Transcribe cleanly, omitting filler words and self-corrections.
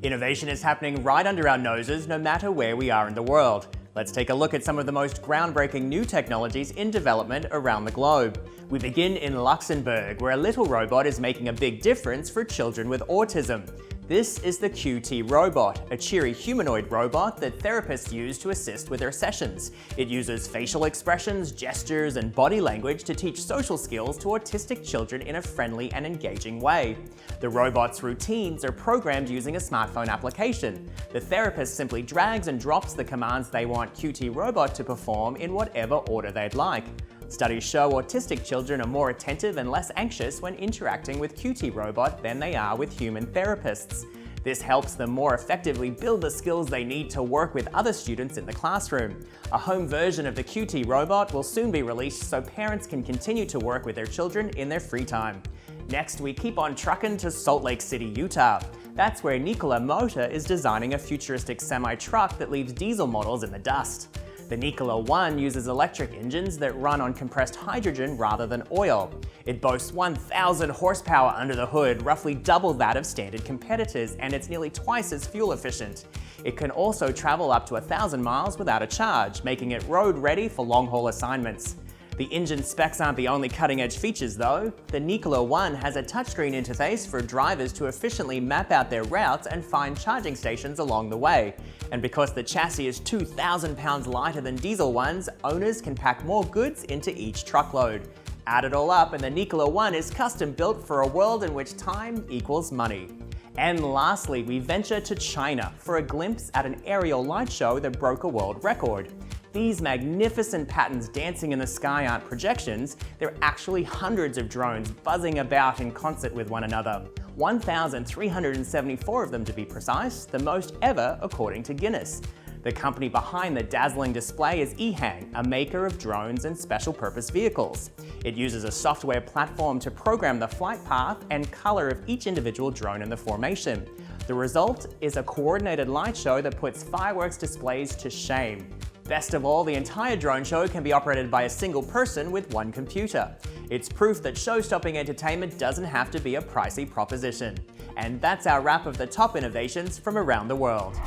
Innovation is happening right under our noses, no matter where we are in the world. Let's take a look at some of the most groundbreaking new technologies in development around the globe. We begin in Luxembourg, where a little robot is making a big difference for children with autism. This is the QTRobot, a cheery humanoid robot that therapists use to assist with their sessions. It uses facial expressions, gestures, and body language to teach social skills to autistic children in a friendly and engaging way. The robot's routines are programmed using a smartphone application. The therapist simply drags and drops the commands they want QTRobot to perform in whatever order they'd like. Studies show autistic children are more attentive and less anxious when interacting with QTRobot than they are with human therapists. This helps them more effectively build the skills they need to work with other students in the classroom. A home version of the QTRobot will soon be released so parents can continue to work with their children in their free time. Next, we keep on trucking to Salt Lake City, Utah. That's where Nikola Motor is designing a futuristic semi-truck that leaves diesel models in the dust. The Nikola One uses electric engines that run on compressed hydrogen rather than oil. It boasts 1,000 horsepower under the hood, roughly double that of standard competitors, and it's nearly twice as fuel efficient. It can also travel up to 1,000 miles without a charge, making it road-ready for long-haul assignments. The engine specs aren't the only cutting-edge features though. The Nikola One has a touchscreen interface for drivers to efficiently map out their routes and find charging stations along the way. And because the chassis is 2,000 pounds lighter than diesel ones, owners can pack more goods into each truckload. Add it all up and the Nikola One is custom built for a world in which time equals money. And lastly, we venture to China for a glimpse at an aerial light show that broke a world record. These magnificent patterns dancing in the sky aren't projections, they're actually hundreds of drones buzzing about in concert with one another. 1,374 of them to be precise, the most ever according to Guinness. The company behind the dazzling display is EHang, a maker of drones and special purpose vehicles. It uses a software platform to program the flight path and color of each individual drone in the formation. The result is a coordinated light show that puts fireworks displays to shame. Best of all, the entire drone show can be operated by a single person with one computer. It's proof that show-stopping entertainment doesn't have to be a pricey proposition. And that's our wrap of the top innovations from around the world.